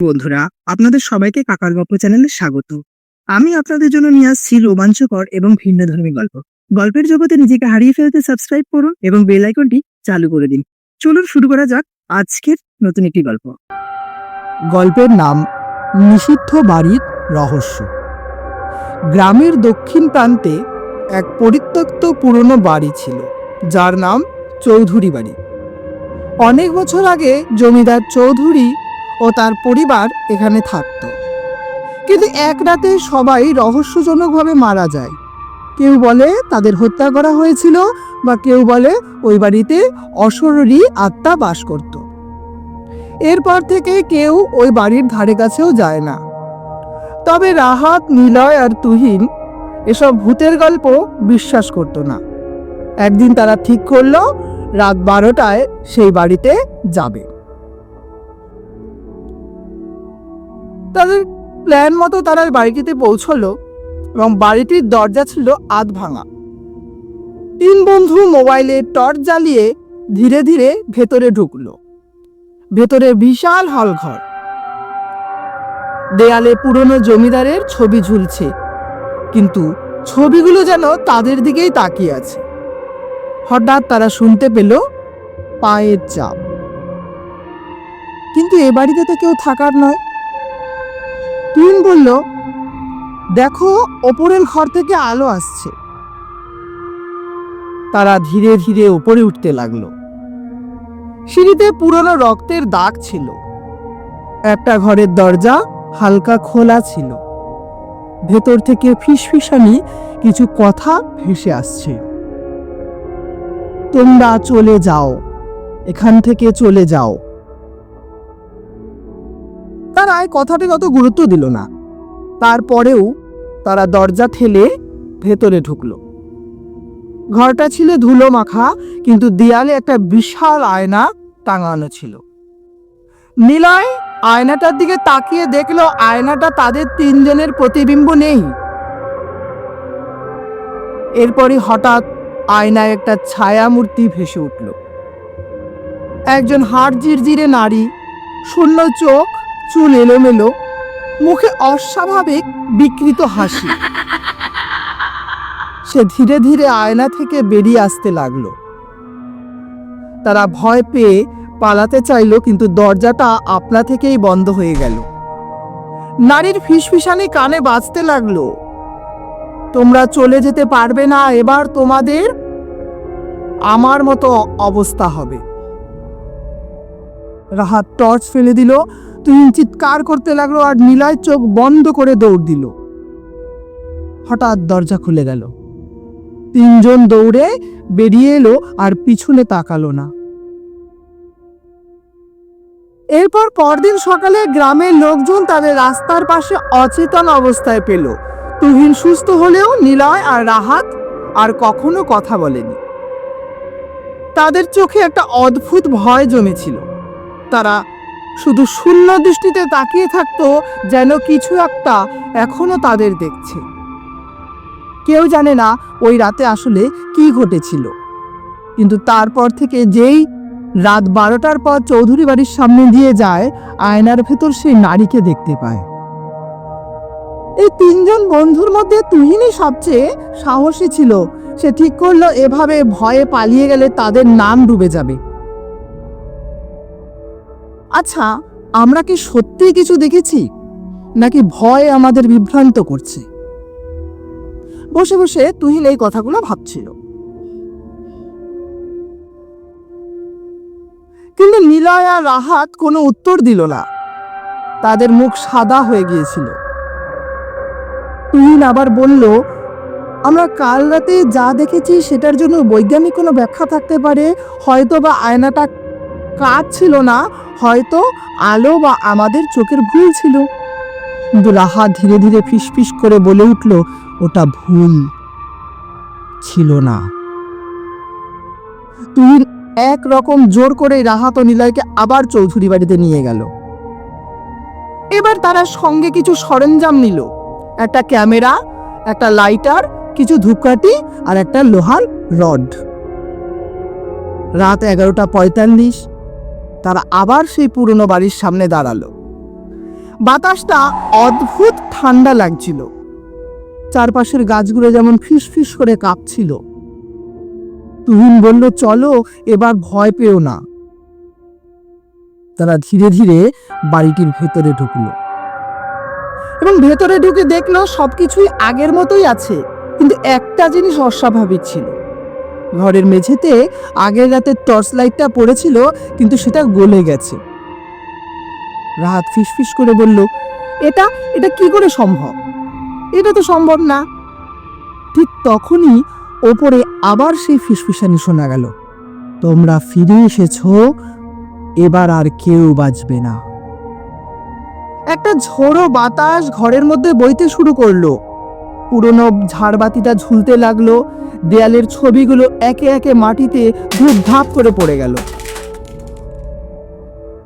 বন্ধুরা, আপনাদের সবাইকে কাকার গল্প চ্যানেলে স্বাগত। আমি আপনাদের জন্য নিয়ে আসছি রোমাঞ্চকর এবং ভিন্নধর্মী গল্প। গল্পের জগতে নিজেকে হারিয়ে ফেলতে সাবস্ক্রাইব করুন এবং বেল আইকনটি চালু করে দিন। চলুন শুরু করা যাক আজকের নতুন একটি গল্প। গল্পের নাম নিষিদ্ধ বাড়ির রহস্য। গ্রামের দক্ষিণ প্রান্তে এক পরিত্যক্ত পুরনো বাড়ি ছিল, যার নাম চৌধুরী বাড়ি। অনেক বছর আগে জমিদার চৌধুরী ও তার পরিবার এখানে থাকত, কিন্তু এক রাতে সবাই রহস্যজনকভাবে মারা যায়। কেউ বলে তাদের হত্যা করা হয়েছিল, বা কেউ বলে ওই বাড়িতে অশরীরী আত্মা বাস করত। এরপর থেকে কেউ ওই বাড়ির ধারে কাছেও যায় না। তবে রাহাত, নিলয় আর তুহিন এসব ভূতের গল্প বিশ্বাস করত না। একদিন তারা ঠিক করলো রাত 12টায় সেই বাড়িতে যাবে। তাদের প্ল্যান মতো তারা বাড়িটিতে পৌঁছলো এবং বাড়িটির দরজা ছিল আধ ভাঙা। তিন বন্ধু মোবাইলে টর্চ জ্বালিয়ে ধীরে ধীরে ভেতরে ঢুকলো। ভেতরে বিশাল হলঘর, দেয়ালে পুরনো জমিদারের ছবি ঝুলছে, কিন্তু ছবিগুলো যেন তাদের দিকেই তাকিয়ে আছে। হঠাৎ তারা শুনতে পেল পায়ের চাপ, কিন্তু এ বাড়িতে তো কেউ থাকার নয়। তুহিন বলল, দেখো, ওপরের ঘর থেকে আলো আসছে। তারা ধীরে ধীরে উপরে উঠতে লাগলো। সিঁড়িতে পুরনো রক্তের দাগ ছিল। একটা ঘরের দরজা হালকা খোলা ছিল। ভেতর থেকে ফিসফিসানি কিছু কথা ভেসে আসছে। তোমরা চলে যাও, এখান থেকে চলে যাও। তারা এই কথাটির অত গুরুত্ব দিল না। তারপরেও তারা দরজা ঠেলে ভেতরে ঢুকলো। ঘরটা ছিল ধুলো মাখা, কিন্তু দেয়ালে একটা বিশাল আয়না টাঙানো ছিল। নিলয় আয়নাটার দিকে তাকিয়ে দেখলো আয়নাটা তাদের তিনজনের প্রতিবিম্ব নেই। এরপরই হঠাৎ আয়নায় একটা ছায়া মূর্তি ভেসে উঠল। একজন হাড় জিরজিরে নারী, শূন্য চোখ, চুল এলোমেলো, মুখে অস্বাভাবিক বিকৃত হাসি। সে ধীরে ধীরে আয়না থেকে বেরিয়ে আসতে লাগলো। তারা ভয় পেয়ে পালাতে চাইল, কিন্তু দরজাটা আপনা থেকেই বন্ধ হয়ে গেল। নারীর ফিসফিসানি কানে বাজতে লাগলো, তোমরা চলে যেতে পারবে না, এবার তোমাদের আমার মতো অবস্থা হবে। রাহাত টর্চ ফেলে দিল, তুহিন চিৎকার করতে লাগলো, আর নিলয় চোখ বন্ধ করে দৌড় দিল। হঠাৎ দরজা খুলে গেল। তিনজন দৌড়ে বেরিয়ে এলো আর পিছনে তাকালো না। এরপর পরদিন সকালে গ্রামের লোকজন তাদের রাস্তার পাশে অচেতন অবস্থায় পেল। তুহিন সুস্থ হলেও নিলয় আর রাহাত আর কখনো কথা বলেনি। তাদের চোখে একটা অদ্ভুত ভয় জমেছিল। তারা শুধু শূন্য দৃষ্টিতে তাকিয়ে থাকতো, যেন কিছু একটা এখনো তাদের দেখছে। কেউ জানে না ওই রাতে আসলে কি ঘটেছিল, কিন্তু তারপর থেকে যেই রাত 12টার পর চৌধুরী বাড়ির সামনে দিয়ে যায়, আয়নার ভেতর সেই নারীকে দেখতে পায়। এই তিনজন বন্ধুর মধ্যে তুহিনই সবচেয়ে সাহসী ছিল। সে ঠিক করলো এভাবে ভয়ে পালিয়ে গেলে তাদের নাম ডুবে যাবে। আচ্ছা, আমরা কি সত্যিই কিছু দেখেছি, নাকি ভয় আমাদের বিভ্রান্ত করছে? বসে বসে তুহিন এই কথাগুলো ভাবছিল। কিন্তু নিলয় আর রাহাত কোনো উত্তর দিল না। তাদের মুখ সাদা হয়ে গিয়েছিল। তুহিন আবার বলল, আমরা কাল রাতে যা দেখেছি সেটার জন্য বৈজ্ঞানিক কোনো ব্যাখ্যা থাকতে পারে। হয়তো বা আয়নাটা কাঁচ ছিল না, হয়তো আলো বা আমাদের চোখের ভুল ছিল। কিন্তু রাহাত ধীরে ধীরে ফিসফিস করে বলে উঠল, ওটা ভুল ছিল না। তুহিন এক রকম জোর করে রাহাত ও নিলয়কে আবার চৌধুরী বাড়িতে নিয়ে গেল। এবার তারা সঙ্গে কিছু সরঞ্জাম নিল, একটা ক্যামেরা, একটা লাইটার, কিছু ধূপকাঠি আর একটা লোহার রড। রাত 11:45 তারা আবার সেই পুরনো বাড়ির সামনে দাঁড়ালো। বাতাসটা অদ্ভুত ঠান্ডা লাগছিল। চারপাশের গাছগুলো যেমন ফিস ফিস করে কাঁপছিল। তুহিন বলল, চলো, এবার ভয় পেও না। তারা ধীরে ধীরে বাড়িটির ভেতরে ঢুকলো এবং ভেতরে ঢুকে দেখলো সবকিছুই আগের মতোই আছে, কিন্তু একটা জিনিস অস্বাভাবিক ছিল। ঘরের মেঝেতে আগের রাতের টর্চ লাইটটা পড়েছিল, কিন্তু সেটা গলে গেছে। রাহাত ফিসফিস করে বলল, এটা এটা কি করে সম্ভব? এটা তো সম্ভব না। ঠিক তখনই ওপরে আবার সেই ফিসফিসানি শোনা গেল, তোমরা ফিরে এসেছো, এবার আর কেউ বাঁচবে না। একটা ঝোড়ো বাতাস ঘরের মধ্যে বইতে শুরু করলো। পুরনো ঝাড়বাতিটা ঝুলতে লাগলো। দেয়ালের ছবিগুলো একে একে মাটিতে ধূপধাপ করে পড়ে গেল।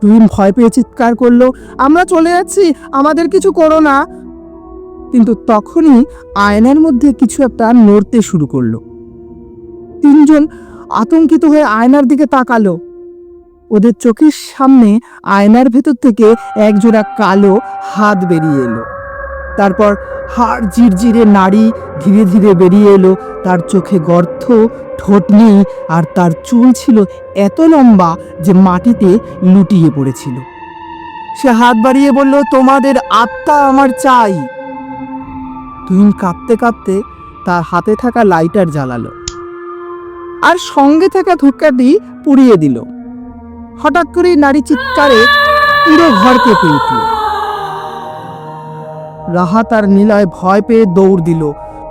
তুহিন ভয় পেয়ে চিৎকার করলো, আমরা চলে যাচ্ছি, আমাদের কিছু করো না। কিন্তু তখনই আয়নার মধ্যে কিছু একটা নড়তে শুরু করলো। তিনজন আতঙ্কিত হয়ে আয়নার দিকে তাকালো। ওদের চোখের সামনে আয়নার ভেতর থেকে একজোড়া কালো হাত বেরিয়ে এলো। তারপর হাড় জিরজিরে নাড়ি ধীরে ধীরে বেরিয়ে এলো। তার চোখে গর্ত, ঠোঁট নেই, আর তার চুল ছিল এত লম্বা যে মাটিতে লুটিয়ে পড়েছিল। সে হাত বাড়িয়ে বলল, তোমাদের আত্মা আমার চাই। তুহিন কাঁপতে কাঁপতে তার হাতে থাকা লাইটার জ্বালালো আর সঙ্গে থাকা ধূপকাঠি পুড়িয়ে দিল। হঠাৎ করে নারী চিৎকারে পুরো ঘর কেঁপে উঠল। রাহাত আর নিলয় ভয় পেয়ে দৌড় দিল।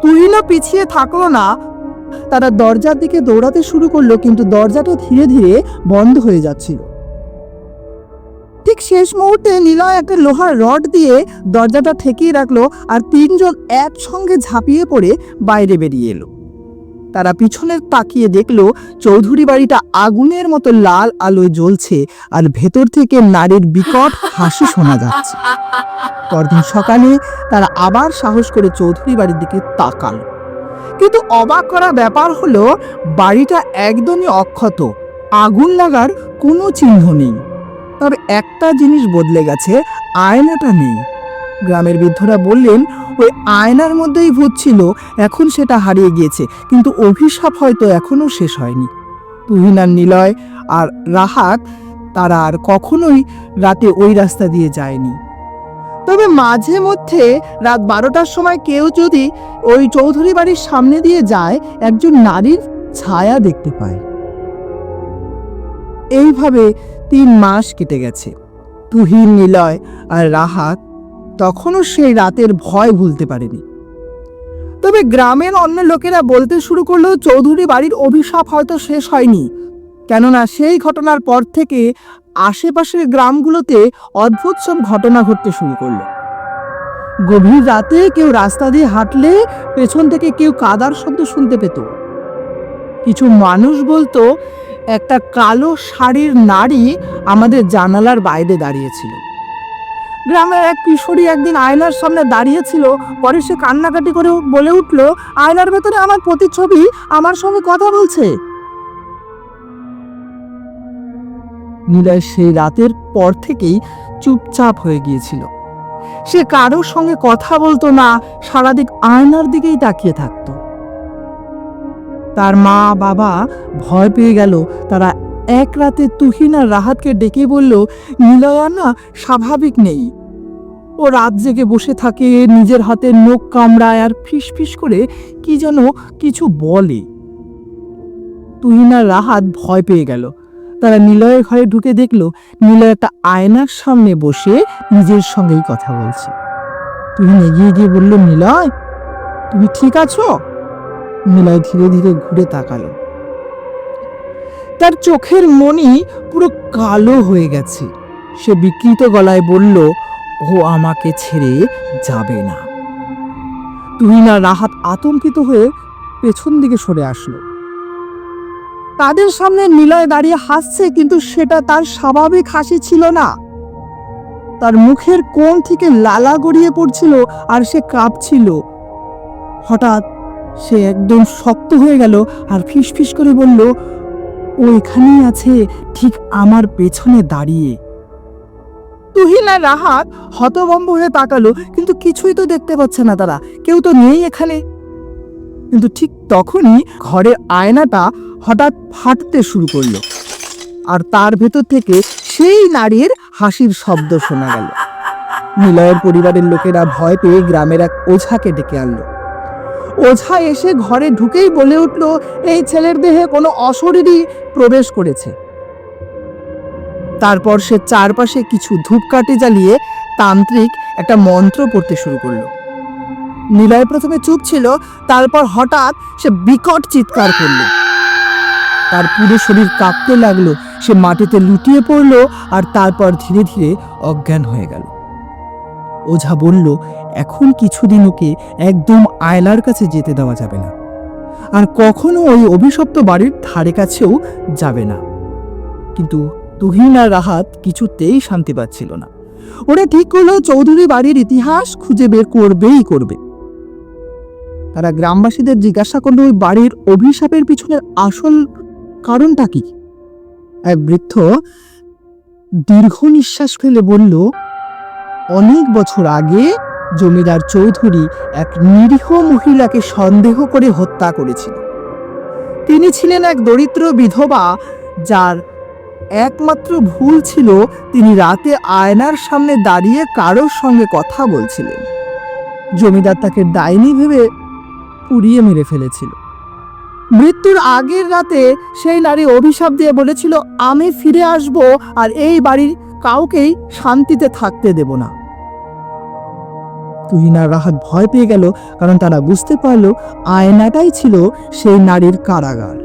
তুহিনও পিছিয়ে থাকলো না। তারা দরজার দিকে দৌড়াতে শুরু করলো, কিন্তু দরজাটা ধীরে ধীরে বন্ধ হয়ে যাচ্ছিল। ঠিক শেষ মুহূর্তে নিলয় একটা লোহার রড দিয়ে দরজাটা ঠেকিয়ে রাখলো, আর তিনজন একসঙ্গে ঝাঁপিয়ে পড়ে বাইরে বেরিয়ে এলো। তারা পিছনে তাকিয়ে দেখলো চৌধুরী বাড়িটা আগুনের মতো লাল আলোয় জ্বলছে, আর ভেতর থেকে নারীর বিকট হাসি শোনা যাচ্ছে। পরদিন সকালে তারা আবার সাহস করে চৌধুরী বাড়ির দিকে তাকালো, কিন্তু অবাক করা ব্যাপার হলো বাড়িটা একদমই অক্ষত, আগুন লাগার কোনো চিহ্ন নেই। তবে একটা জিনিস বদলে গেছে, আয়নাটা নেই। গ্রামের বৃদ্ধরা বললেন ওই আয়নার মধ্যেই ভূত ছিল, এখন সেটা হারিয়ে গিয়েছে, কিন্তু অভিশাপ হয়তো এখনো শেষ হয়নি। তুহিন আর নিলয় আর রাহাত তারা আর কখনোই রাতে ওই রাস্তা দিয়ে যায়নি। তবে মাঝে মধ্যে রাত 12টার সময় কেউ যদি ওই চৌধুরী বাড়ির সামনে দিয়ে যায়, একজন নারীর ছায়া দেখতে পায়। এইভাবে 3 মাস কেটে গেছে। তুহিন, নিলয় আর রাহাত তখনও সেই রাতের ভয় ভুলতে পারেনি। তবে গ্রামের অন্য লোকেরা বলতে শুরু করলো চৌধুরী বাড়ির অভিশাপ হয়তো শেষ হয়নি, কেননা সেই ঘটনার পর থেকে আশেপাশের গ্রামগুলোতে অদ্ভুত সব ঘটনা ঘটতে শুরু করলো। গভীর রাতে কেউ রাস্তা দিয়ে হাঁটলে পেছন থেকে কেউ কাদার শব্দ শুনতে পেত। কিছু মানুষ বলতো একটা কালো শাড়ির নারী আমাদের জানালার বাইরে দাঁড়িয়েছিল। গ্রামের এক কিশোরী একদিন আয়নার সামনে দাঁড়িয়েছিল, পরে সে কান্নাকাটি করে বলে উঠল, আয়নার ভেতরে আমার প্রতিচ্ছবি আমার সঙ্গে কথা বলছে। নিলয় সেই রাতের পর থেকেই চুপচাপ হয়ে গিয়েছিল। সে কারোর সঙ্গে কথা বলতো না, সারাদিন আয়নার দিকেই তাকিয়ে থাকতো। তার মা বাবা ভয় পেয়ে গেল। তারা এক রাতে তুহিন আর রাহাতকে ডেকে বলল, নিলয় না স্বাভাবিক নেই। ও রাত জেগে বসে থাকে, নিজের হাতে নখ কামড়ায় আর ফিস ফিস করে কি যেন কিছু বলে। তুহিন আর রাহাত ভয় পেয়ে গেল। তারা নিলয়ের ঘরে ঢুকে দেখলো নিলয় একটা আয়নার সামনে বসে নিজের সঙ্গেই কথা বলছে। তুহিন এগিয়ে গিয়ে বলল, নিলয় তুমি ঠিক আছো? নিলয় ধীরে ধীরে ঘুরে তাকালো। তার চোখের মণি পুরো কালো হয়ে গেছে। সে বিকৃত গলায় বলল, ও আমাকে ছেড়ে যাবে না। তুহিন আর রাহাত আতঙ্কিত হয়ে পেছন দিকে সরে আসলো। তাদের সামনে নিলয় দাঁড়িয়ে হাসছে, কিন্তু সেটা তার স্বাভাবিক হাসি ছিল না। তার মুখের কোণ থেকে লালা গড়িয়ে পড়ছিল আর সে কাঁপছিল। হঠাৎ সে একদম শক্ত হয়ে গেল আর ফিসফিস করে বলল, ও এখানেই আছে, ঠিক আমার পেছনে দাঁড়িয়ে। তুহিন আর রাহাত হতভম্ব হয়ে তাকালো, কিন্তু কিছুই তো দেখতে পাচ্ছে না তারা, কেউ তো নেই এখানে। কিন্তু ঠিক তখনই ঘরের আয়নাটা হঠাৎ ফাটতে শুরু করলো, আর তার ভেতর থেকে সেই নারীর হাসির শব্দ শোনা গেল। নিলয়ের পরিবারের লোকেরা ভয় পেয়ে গ্রামের এক ওঝাকে ডেকে আনলো। ওঝা এসে ঘরে ঢুকেই বলে উঠল, এই ছেলের দেহে কোনো অশরীরী প্রবেশ করেছে। তারপর সে চারপাশে কিছু ধূপকাঠি জ্বালিয়ে তান্ত্রিক একটা মন্ত্র পড়তে শুরু করলো। নিলয় প্রথমে চুপ ছিল, তারপর হঠাৎ সে বিকট চিৎকার করলো। তার পুরো শরীর কাঁপতে লাগলো, সে মাটিতে লুটিয়ে পড়লো আর তারপর ধীরে ধীরে অজ্ঞান হয়ে গেল। ওঝা বলল, এখন কিছুদিন ওকে একদম আয়লার কাছে যেতে দেওয়া যাবে না, আর কখনো ওই অভিশপ্ত বাড়ির ধারে কাছেও যাবে না। কিন্তু তুহিন আর রাহাত কিছুতেই শান্তি পাচ্ছিল না। ওরা ঠিক করলো চৌধুরী বাড়ির ইতিহাস খুঁজে বের করবেই করবে। তারা গ্রামবাসীদের জিজ্ঞাসা করলো, ওই বাড়ির অভিশাপের পিছনের আসল কারণটা কি? এক বৃদ্ধ দীর্ঘ নিঃশ্বাস ফেলে বলল, অনেক বছর আগে জমিদার চৌধুরী এক নিরীহ মহিলাকে সন্দেহ করে হত্যা করেছিল। তিনি ছিলেন এক দরিদ্র বিধবা, যার একমাত্র ভুল ছিল তিনি রাতে আয়নার সামনে দাঁড়িয়ে কারোর সঙ্গে কথা বলছিলেন। জমিদার তাকে ডাইনি ভেবে পুড়িয়ে মেরে ফেলেছিল। মৃত্যুর আগের রাতে সেই নারী অভিশাপ দিয়ে বলেছিল, আমি ফিরে আসব আর এই বাড়ির কাউকেই শান্তিতে থাকতে দেব না। তুহিন আর রাহাত ভয় পেয়ে গেল, কারণ তারা বুঝতে পারল আয়নাটাই ছিল সেই নারীর কারাগার।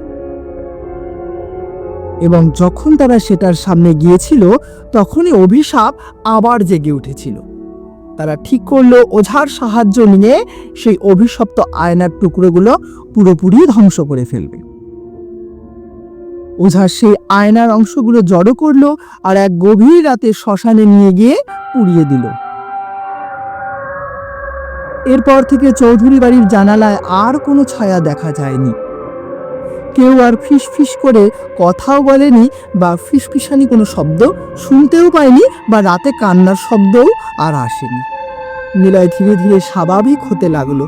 এবং যখন তারা সেটার সামনে গিয়েছিল, তখনই অভিশাপ আবার জেগে উঠেছিল। তারা ঠিক করলো ওঝার সাহায্য নিয়ে সেই অভিশপ্ত আয়নার টুকরোগুলো পুরোপুরি ধ্বংস করে ফেলবে। ওঝা সেই আয়নার অংশগুলো জড়ো করলো আর এক গভীর রাতে শ্মশানে নিয়ে গিয়ে পুড়িয়ে দিল। এরপর থেকে চৌধুরী বাড়ির জানালায় আর কোনো ছায়া দেখা যায়নি। কেউ আর ফিসফিস করে কথাও বলেনি বা ফিসফিসানি কোনো শব্দ শুনতেও পায়নি, বা রাতে কান্নার শব্দও আর আসেনি। নিলয় ধীরে ধীরে স্বাভাবিক হতে লাগলো,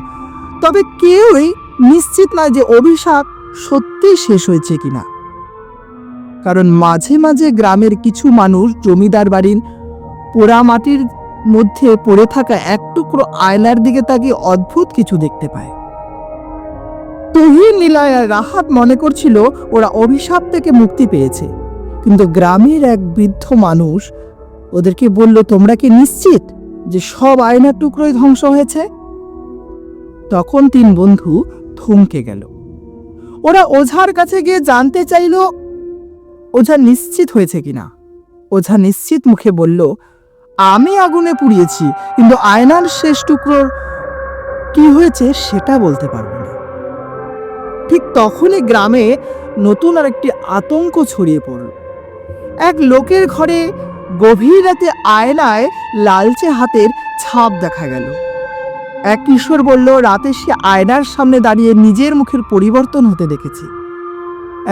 তবে কেউই নিশ্চিত নয় যে অভিশাপ সত্যি শেষ হয়েছে কিনা। কারণ মাঝে মাঝে গ্রামের কিছু মানুষ জমিদার বাড়ির পোড়া মাটির মধ্যে পড়ে থাকা এক টুকরো আয়নার দিকে তাকিয়ে অদ্ভুত কিছু দেখতে পায়। তুহিন, নিলয় আর রাহাত মনে করছিল ওরা অভিশাপ থেকে মুক্তি পেয়েছে, কিন্তু গ্রামের এক বৃদ্ধ মানুষ ওদেরকে বলল, তোমরা কি নিশ্চিত যে সব আয়নার টুকরোই ধ্বংস হয়েছে? তখন তিন বন্ধু থমকে গেল। ওরা ওঝার কাছে গিয়ে জানতে চাইল ওঝা নিশ্চিত হয়েছে কিনা। ওঝা নিশ্চিত মুখে বলল, আমি আগুনে পুড়িয়েছি, কিন্তু আয়নার শেষ টুকরোর কি হয়েছে সেটা বলতে পারবো না। ঠিক তখনই গ্রামে নতুন আর একটি আতঙ্ক ছড়িয়ে পড়ল। এক লোকের ঘরে গভীর রাতে আয়নায় লালচে হাতের ছাপ দেখা গেল। এক কিশোর বলল, রাতে সে আয়নার সামনে দাঁড়িয়ে নিজের মুখের পরিবর্তন হতে দেখেছে।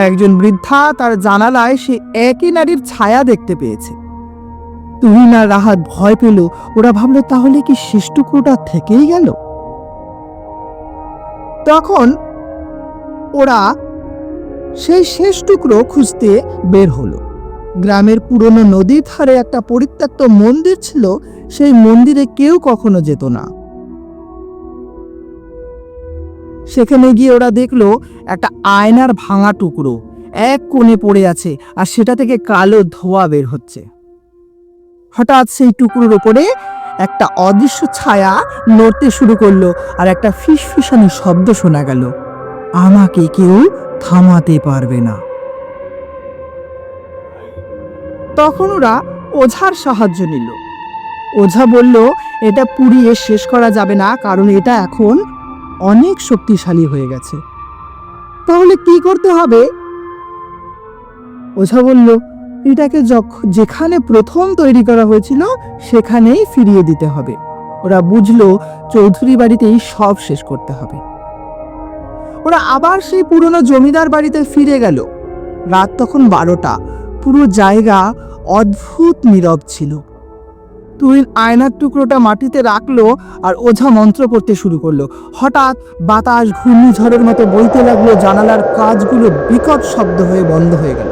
একজন বৃদ্ধা তার জানালায় সে একই নারীর ছায়া দেখতে পেয়েছে। তুহিন আর রাহাত ভয় পেল। ওরা ভাবলো, তাহলে কি শেষ টুকরোটা থেকেই গেল? তখন ওরা সেই শেষ টুকরো খুঁজতে বের হলো। গ্রামের পুরনো নদীর ধারে একটা পরিত্যক্ত মন্দির ছিল। সেই মন্দিরে কেউ কখনো যেত না। সেখানে গিয়ে ওরা দেখলো একটা আয়নার ভাঙা টুকরো এক কোণে পড়ে আছে, আর সেটা থেকে কালো ধোঁয়া বের হচ্ছে। হঠাৎ সেই টুকরোর উপরে একটা অদৃশ্য ছায়া নড়তে শুরু করলো, আর একটা ফিসফিসানি শব্দ শোনা গেল, আমাকে কেউ থামাতে পারবে না। তখন ওরা ওঝার সাহায্য নিল। ওঝা বলল, এটা পুড়িয়ে শেষ করা যাবে না, কারণ এটা এখন অনেক শক্তিশালী হয়ে গেছে। তাহলে কি করতে হবে? ওঝা বলল, এটাকে যেখানে প্রথম তৈরি করা হয়েছিল সেখানেই ফিরিয়ে দিতে হবে। ওরা বুঝলো চৌধুরী বাড়িতেই সব শেষ করতে হবে। ওরা আবার সেই পুরনো জমিদার বাড়িতে ফিরে গেল। রাত তখন 12টা। পুরো জায়গা অদ্ভুত নীরব ছিল। তুহিন আয়নার টুকরোটা মাটিতে রাখলো আর ওঝা মন্ত্র পড়তে শুরু করলো। হঠাৎ বাতাস ঘূর্ণিঝড়ের মতো বইতে লাগলো, জানালার কাঁচগুলো বিকট শব্দ হয়ে বন্ধ হয়ে গেল।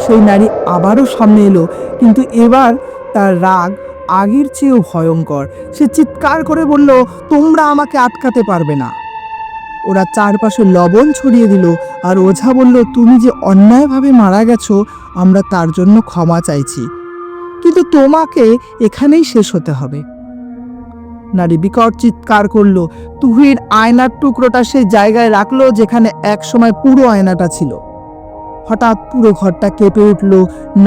সেই নারী আবারও সামনে এলো, কিন্তু এবার তার রাগ আগের চেয়েও ভয়ঙ্কর। সে চিৎকার করে বলল, তোমরা আমাকে আটকাতে পারবে না। ওরা চারপাশে লবণ ছড়িয়ে দিল আর ওঝা বলল, তুমি যে অন্যায়ভাবে মারা গেছো, আমরা তার জন্য ক্ষমা চাইছি, কিন্তু তোমাকে এখানেই শেষ হতে হবে। নারী বিকট চিৎকার করলো। তুহিন আয়নার টুকরোটা সেই জায়গায় রাখলো যেখানে একসময় পুরো আয়নাটা ছিল। হঠাৎ পুরো ঘরটা কেঁপে উঠল।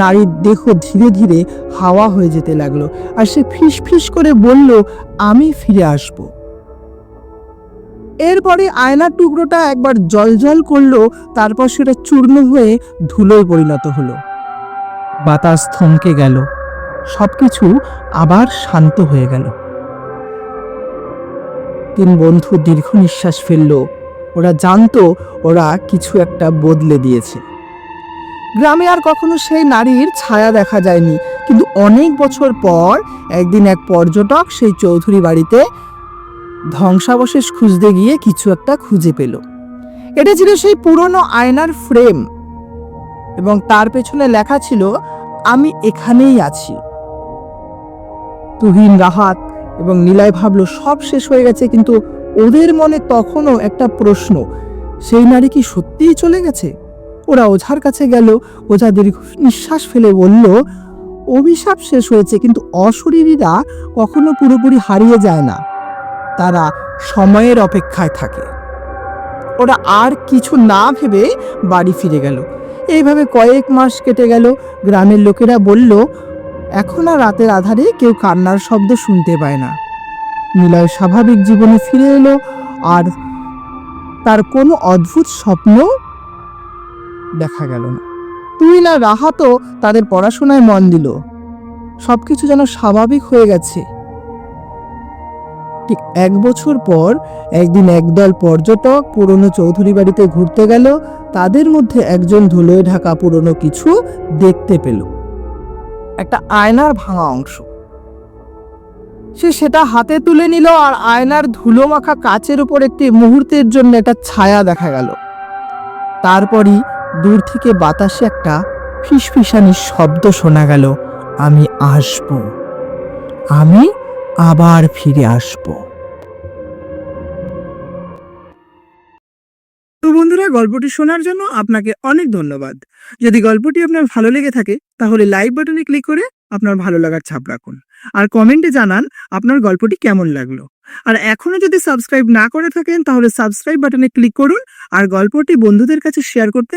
নারীর দেহ ধীরে ধীরে হাওয়া হয়ে যেতে লাগলো আর সে ফিস ফিস করে বলল, আমি ফিরে আসব। এরপরে আয়নার টুকরোটা একবার জ্বলজ্বল করলো, তারপর সেটা চূর্ণ হয়ে ধুলোয় পরিণত হলো। বাতাস থমকে গেল, সবকিছু আবার শান্ত হয়ে গেল। তিন বন্ধু দীর্ঘ নিঃশ্বাস ফেলল। ওরা জানতো ওরা কিছু একটা বদলে দিয়েছে। গ্রামে আর কখনো সেই নারীর ছায়া দেখা যায়নি, কিন্তু অনেক বছর পর একদিন এক পর্যটক সেই চৌধুরী বাড়িতে ধ্বংসাবশেষ খুঁজতে গিয়ে কিছু একটা খুঁজে পেল। এটা ছিল সেই পুরনো আয়নার ফ্রেম এবং তার পেছনে লেখা ছিল, আমি এখানেই আছি। তুহিন, রাহাত এবং নিলয় ভাবলো সব শেষ হয়ে গেছে, কিন্তু ওদের মনে তখনও একটা প্রশ্ন, সেই নারী কি সত্যিই চলে গেছে? ওরা ওঝার কাছে গেল। ওঝা দীর্ঘ নিঃশ্বাস ফেলে বলল, অভিশাপ শেষ হয়েছে, কিন্তু অশরীরীরা কখনো পুরোপুরি হারিয়ে যায় না, তারা সময়ের অপেক্ষায় থাকে। ওরা আর কিছু না ভেবে বাড়ি ফিরে গেল। এইভাবে কয়েক মাস কেটে গেল। গ্রামের লোকেরা বলল, এখন আর রাতের আধারে কেউ কান্নার শব্দ শুনতে পায় না। নিলয় স্বাভাবিক জীবনে ফিরে এলো আর তার কোনো অদ্ভুত স্বপ্ন দেখা গেল না। তুই না রাহাতও তাদের পড়াশোনায় মন দিল। সবকিছু যেন স্বাভাবিক হয়ে গেছে। ঠিক এক বছর পর একদিন একদল পর্যটক পুরনো চৌধুরী বাড়িতে ঘুরতে গেল। তাদের মধ্যে একজন ধুলোয় ঢাকা পুরনো কিছু দেখতে পেল, একটা আয়নার ভাঙা অংশ। সে সেটা হাতে তুলে নিল আর আয়নার ধুলো মাখা কাচের উপর একটি মুহূর্তের জন্য একটা ছায়া দেখা গেল। তারপরই দূর থেকে বাতাসে একটা ফিসফিসানি শব্দ শোনা গেল, আমি আসব, আমি আবার ফিরে আসব। তো বন্ধুরা, গল্পটি শোনার জন্য আপনাকে অনেক ধন্যবাদ। যদি গল্পটি আপনার ভালো লেগে থাকে তাহলে লাইক বাটনে ক্লিক করে আপনার ভালো লাগার ছাপ রাখুন আর কমেন্টে জানান আপনার গল্পটি কেমন লাগলো। আর এখনো যদি সাবস্ক্রাইব না করে থাকেন তাহলে সাবস্ক্রাইব বাটনে ক্লিক করুন আর গল্পটি বন্ধুদের কাছে শেয়ার করতে